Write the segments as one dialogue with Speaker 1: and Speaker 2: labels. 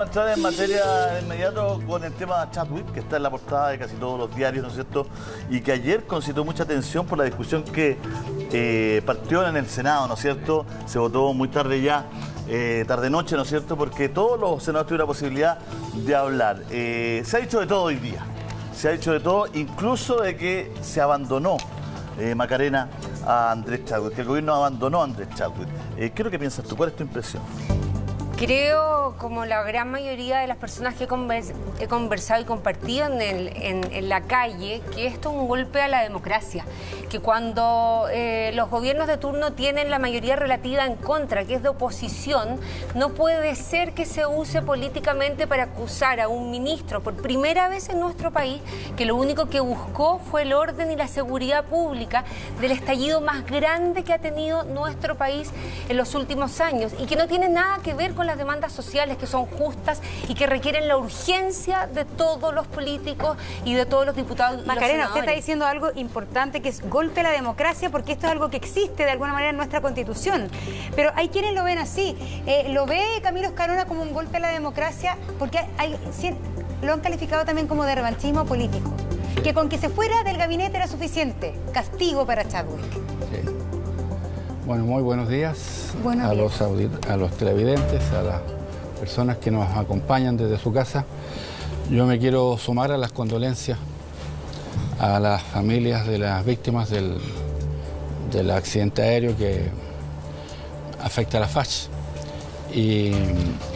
Speaker 1: Entrar en materia de inmediato con el tema Chadwick, que está en la portada de casi todos los diarios, ¿no es cierto? Y que ayer concitó mucha atención por la discusión que partió en el Senado, ¿no es cierto? Se votó muy tarde ya, tarde-noche, ¿no es cierto? Porque todos los senadores tuvieron la posibilidad de hablar. Se ha dicho de todo hoy día, se ha dicho de todo, incluso de que se abandonó Macarena a Andrés Chadwick, que el gobierno abandonó a Andrés Chadwick. ¿Qué es lo que piensas tú? ¿Cuál es tu impresión?
Speaker 2: Creo, como la gran mayoría de las personas que he conversado y compartido en la calle, que esto es un golpe a la democracia, que cuando los gobiernos de turno tienen la mayoría relativa en contra, que es de oposición, no puede ser que se use políticamente para acusar a un ministro, por primera vez en nuestro país, que lo único que buscó fue el orden y la seguridad pública del estallido más grande que ha tenido nuestro país en los últimos años, y que no tiene nada que ver con las demandas sociales, que son justas y que requieren la urgencia de todos los políticos y de todos los diputados.
Speaker 3: Macarena, usted está diciendo algo importante, que es golpe a la democracia, porque esto es algo que existe de alguna manera en nuestra Constitución. Pero hay quienes lo ven así. Lo ve Camilo Escarona como un golpe a la democracia, porque lo han calificado también como de revanchismo político. Que con que se fuera del gabinete era suficiente. Castigo para Chadwick.
Speaker 4: Sí. Bueno, muy buenos días,
Speaker 3: a
Speaker 4: los televidentes, a las personas que nos acompañan desde su casa. Yo me quiero sumar a las condolencias a las familias de las víctimas del accidente aéreo que afecta a la FACH y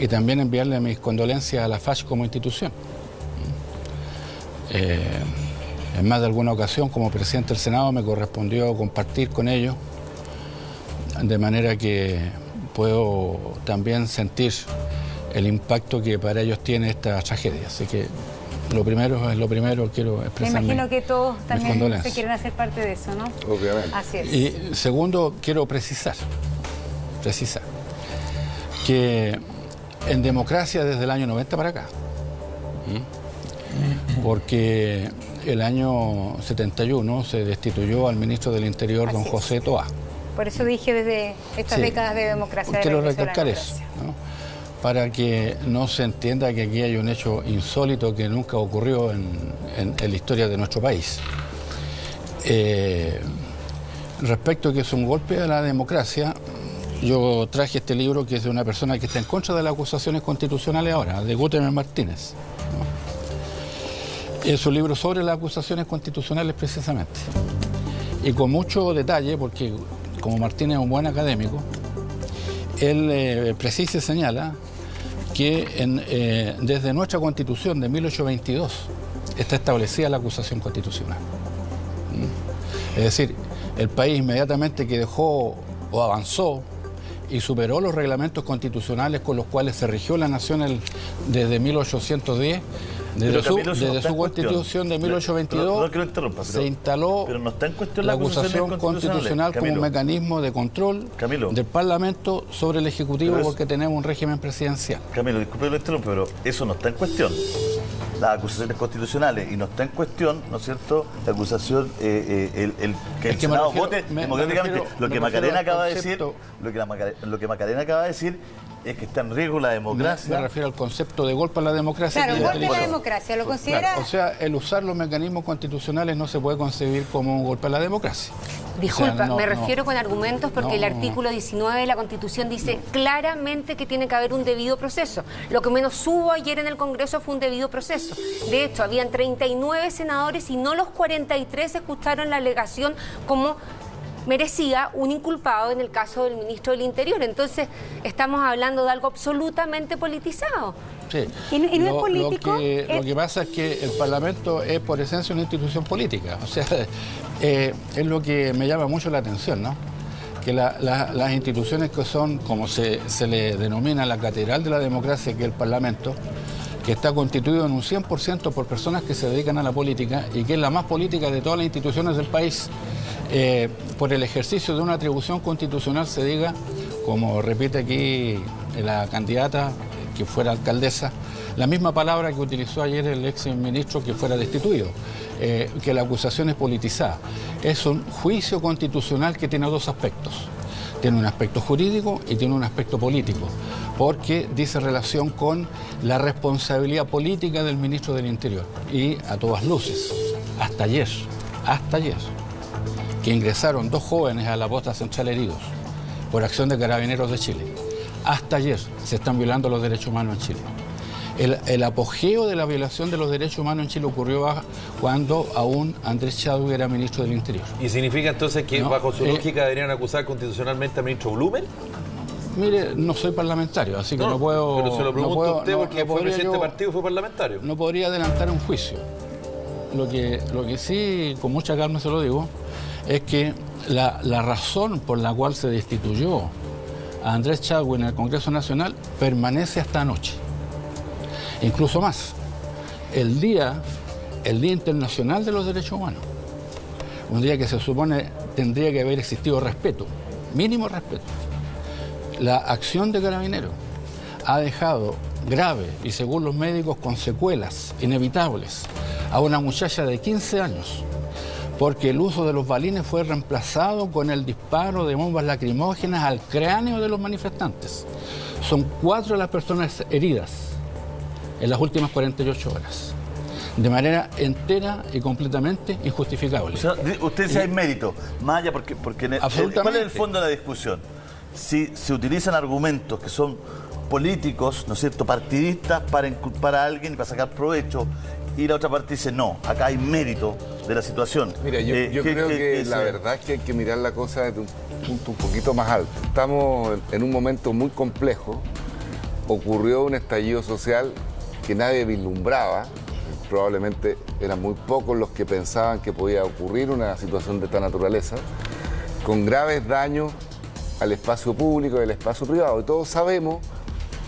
Speaker 4: también enviarle mis condolencias a la FACH como institución. En más de alguna ocasión, como presidente del Senado, me correspondió compartir con ellos, de manera que puedo también sentir el impacto que para ellos tiene esta tragedia. Así que lo primero, quiero expresar.
Speaker 3: Me imagino que todos también se quieren hacer parte de eso, ¿no?
Speaker 4: Obviamente.
Speaker 3: Así es.
Speaker 4: Y segundo, quiero precisar que en democracia desde el año 90 para acá, porque el año 71 se destituyó al ministro del Interior, don José Toá.
Speaker 3: Por eso dije desde estas décadas de democracia.
Speaker 4: Quiero recalcar eso, ¿no? Para que no se entienda que aquí hay un hecho insólito que nunca ocurrió en la historia de nuestro país. Respecto a que es un golpe a la democracia, yo traje este libro que es de una persona que está en contra de las acusaciones constitucionales ahora, de Guterres Martínez, ¿no? Es un libro sobre las acusaciones constitucionales precisamente. Y con mucho detalle, porque como Martínez es un buen académico, él precisa y señala que desde nuestra Constitución de 1822 está establecida la acusación constitucional. Es decir, el país inmediatamente que dejó o avanzó y superó los reglamentos constitucionales con los cuales se rigió la nación desde 1810, desde su Constitución de 1822, se instaló la acusación constitucional como un mecanismo de control del Parlamento sobre el Ejecutivo, porque tenemos un régimen presidencial.
Speaker 1: Camilo, disculpe lo interrumpo, pero eso no está en cuestión. Las acusaciones constitucionales, y no está en cuestión, ¿no es cierto?, la acusación, que el Senado vote democráticamente. Lo que Macarena acaba de decir, lo que Macarena acaba de decir es que está en riesgo la democracia.
Speaker 4: Me refiero al concepto de golpe a la democracia.
Speaker 3: Claro, golpe a la democracia, ¿lo considera?
Speaker 4: Claro, o sea, el usar los mecanismos constitucionales no se puede concebir como un golpe a la democracia.
Speaker 2: Disculpa, o sea, me refiero con argumentos porque el artículo 19 de la Constitución dice claramente que tiene que haber un debido proceso. Lo que menos hubo ayer en el Congreso fue un debido proceso. De hecho, habían 39 senadores y no los 43 escucharon la alegación como merecía un inculpado en el caso del ministro del Interior. Entonces, estamos hablando de algo absolutamente politizado.
Speaker 4: Sí.
Speaker 3: ¿Y no es político?
Speaker 4: Lo que pasa es que el Parlamento es por esencia una institución política. O sea, es lo que me llama mucho la atención, ¿no? Que las instituciones que son, como se le denomina, la catedral de la democracia, que es el Parlamento, que está constituido en un 100% por personas que se dedican a la política y que es la más política de todas las instituciones del país, por el ejercicio de una atribución constitucional se diga, como repite aquí la candidata que fuera alcaldesa, la misma palabra que utilizó ayer el ex ministro que fuera destituido, que la acusación es politizada. Es un juicio constitucional que tiene dos aspectos. Tiene un aspecto jurídico y tiene un aspecto político. porque dice relación con la responsabilidad política del ministro del Interior. Y a todas luces, hasta ayer, que ingresaron 2 jóvenes a la posta central heridos por acción de Carabineros de Chile, hasta ayer se están violando los derechos humanos en Chile. El apogeo de la violación de los derechos humanos en Chile ocurrió cuando aún Andrés Chadwick era ministro del Interior.
Speaker 5: ¿Y significa entonces que bajo su lógica deberían acusar constitucionalmente al ministro Blumen?
Speaker 4: Mire, no soy parlamentario, así que no puedo...
Speaker 5: Pero se lo pregunto a usted porque fue presidente del partido y fue parlamentario.
Speaker 4: No podría adelantar un juicio. Lo que sí, con mucha calma se lo digo, es que la razón por la cual se destituyó a Andrés Chadwick en el Congreso Nacional permanece hasta anoche. Incluso más, el Día Internacional de los Derechos Humanos, un día que se supone tendría que haber existido respeto, mínimo respeto. La acción de Carabineros ha dejado grave y, según los médicos, con secuelas inevitables a una muchacha de 15 años, porque el uso de los balines fue reemplazado con el disparo de bombas lacrimógenas al cráneo de los manifestantes. Son 4 las personas heridas en las últimas 48 horas, de manera entera y completamente injustificable.
Speaker 1: O sea, usted dice hay mérito, más allá porque ¿cuál es el fondo de la discusión? Si se utilizan argumentos que son políticos, ¿no es cierto?, partidistas para inculpar a alguien y para sacar provecho, y la otra parte dice no, acá hay mérito de la situación.
Speaker 6: Mira, yo creo que la verdad es que hay que mirar la cosa desde un punto un poquito más alto. Estamos en un momento muy complejo, ocurrió un estallido social que nadie vislumbraba, probablemente eran muy pocos los que pensaban que podía ocurrir una situación de esta naturaleza, con graves daños al espacio público y al espacio privado. Y todos sabemos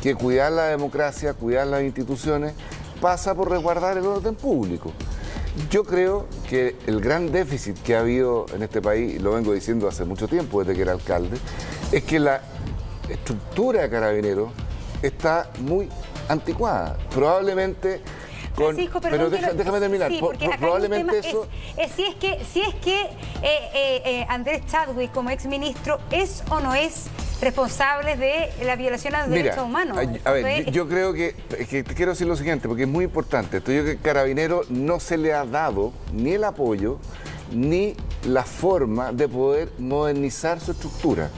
Speaker 6: que cuidar la democracia, cuidar las instituciones, pasa por resguardar el orden público. Yo creo que el gran déficit que ha habido en este país, y lo vengo diciendo hace mucho tiempo desde que era alcalde, es que la estructura de Carabineros está muy anticuada. Probablemente
Speaker 3: Francisco,
Speaker 6: pero déjame terminar.
Speaker 3: Sí,
Speaker 6: Probablemente eso...
Speaker 3: si es que Andrés Chadwick, como exministro, ¿es o no es responsable de la violación a los derechos humanos?
Speaker 6: A ver, yo creo que quiero decir lo siguiente, porque es muy importante. Yo creo que Carabineros no se le ha dado ni el apoyo ni la forma de poder modernizar su estructura.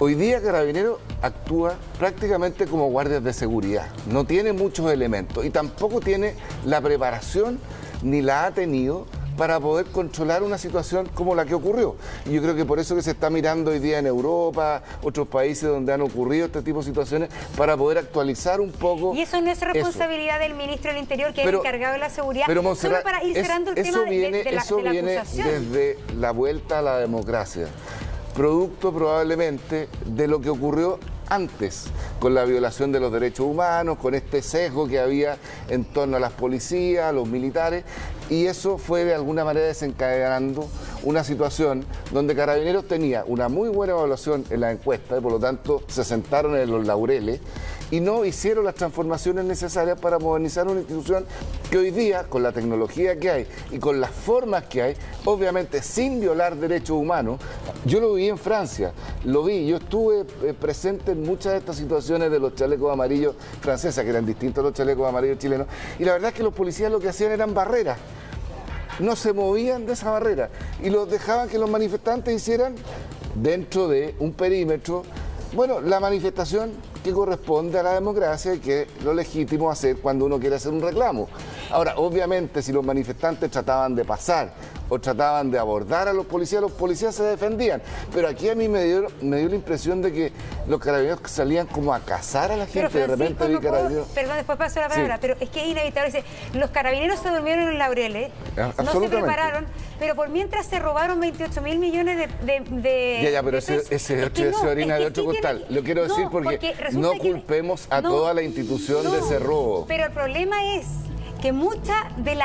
Speaker 6: Hoy día Carabineros actúa prácticamente como guardias de seguridad, no tiene muchos elementos y tampoco tiene la preparación ni la ha tenido para poder controlar una situación como la que ocurrió. Y yo creo que por eso que se está mirando hoy día en Europa, otros países donde han ocurrido este tipo de situaciones, para poder actualizar un poco.
Speaker 3: Y eso no es responsabilidad del ministro del Interior, que es el encargado de la seguridad.
Speaker 6: Pero Montserrat,
Speaker 3: solo para ir cerrando el tema de la acusación.
Speaker 6: Desde la vuelta a la democracia, producto probablemente de lo que ocurrió antes, con la violación de los derechos humanos, con este sesgo que había en torno a las policías, a los militares, y eso fue de alguna manera desencadenando una situación donde Carabineros tenía una muy buena evaluación en la encuesta y por lo tanto se sentaron en los laureles y no hicieron las transformaciones necesarias para modernizar una institución que hoy día, con la tecnología que hay y con las formas que hay, obviamente sin violar derechos humanos. Yo lo vi en Francia, yo estuve presente en muchas de estas situaciones de los chalecos amarillos franceses, que eran distintos a los chalecos amarillos chilenos, y la verdad es que los policías lo que hacían eran barreras, no se movían de esa barrera y los dejaban que los manifestantes hicieran dentro de un perímetro, bueno, la manifestación que corresponde a la democracia y que es lo legítimo hacer cuando uno quiere hacer un reclamo. Ahora, obviamente, si los manifestantes trataban de pasar o trataban de abordar a los policías se defendían. Pero aquí a mí me dio la impresión de que los carabineros salían como a cazar a la gente.
Speaker 3: Pero Francisco,
Speaker 6: de repente vi carabineros...
Speaker 3: Perdón, después paso la palabra, sí. Pero es que es inevitable. Dice, los carabineros se durmieron en los laureles, no se prepararon, pero por mientras se robaron 28.000 millones de
Speaker 6: Ya, pero ese es harina de otro costal. Lo quiero decir porque no culpemos a toda la institución de ese robo.
Speaker 3: Pero el problema es que mucha del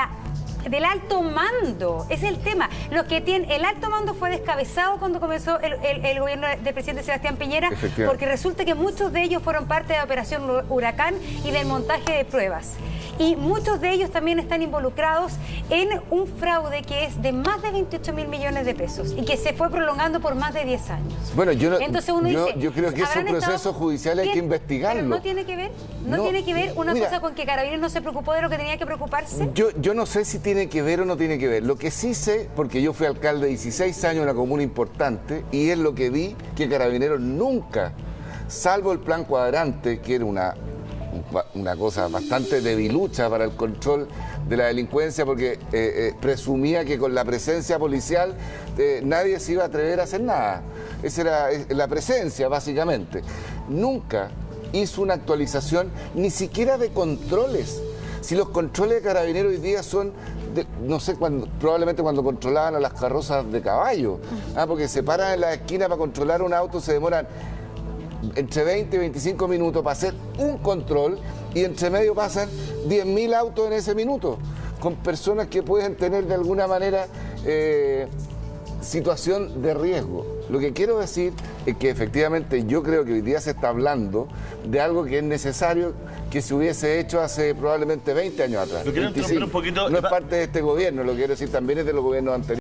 Speaker 3: alto mando, es el tema. Los que tienen, el alto mando fue descabezado cuando comenzó el gobierno del presidente Sebastián Piñera, porque resulta que muchos de ellos fueron parte de la operación Huracán y del montaje de pruebas. y muchos de ellos también están involucrados en un fraude que es de más de 28.000 millones de pesos y que se fue prolongando por más de 10 años.
Speaker 6: Bueno,
Speaker 3: Entonces uno dice,
Speaker 6: yo creo que ese proceso judicial hay que investigarlo.
Speaker 3: Pero no tiene que ver, tiene que ver una cosa con que Carabineros no se preocupó de lo que tenía que preocuparse.
Speaker 6: Yo no sé si tiene que ver o no tiene que ver. Lo que sí sé, porque yo fui alcalde de 16 años en una comuna importante, y es lo que vi, que Carabineros nunca, salvo el plan cuadrante, que era una cosa bastante debilucha para el control de la delincuencia, porque presumía que con la presencia policial nadie se iba a atrever a hacer nada. Esa era la presencia, básicamente. Nunca hizo una actualización, ni siquiera de controles. Si los controles de Carabineros hoy día son, no sé, probablemente cuando controlaban a las carrozas de caballo, porque se paran en la esquina para controlar un auto, se demoran entre 20 y 25 minutos para hacer un control, y entre medio pasan 10.000 autos en ese minuto, con personas que pueden tener de alguna manera situación de riesgo. Lo que quiero decir es que efectivamente yo creo que hoy día se está hablando de algo que es necesario que se hubiese hecho hace probablemente 20 años atrás.
Speaker 1: Lo quiero interrumpir un poquito.
Speaker 6: No es parte de este gobierno, lo que quiero decir también es de los gobiernos anteriores.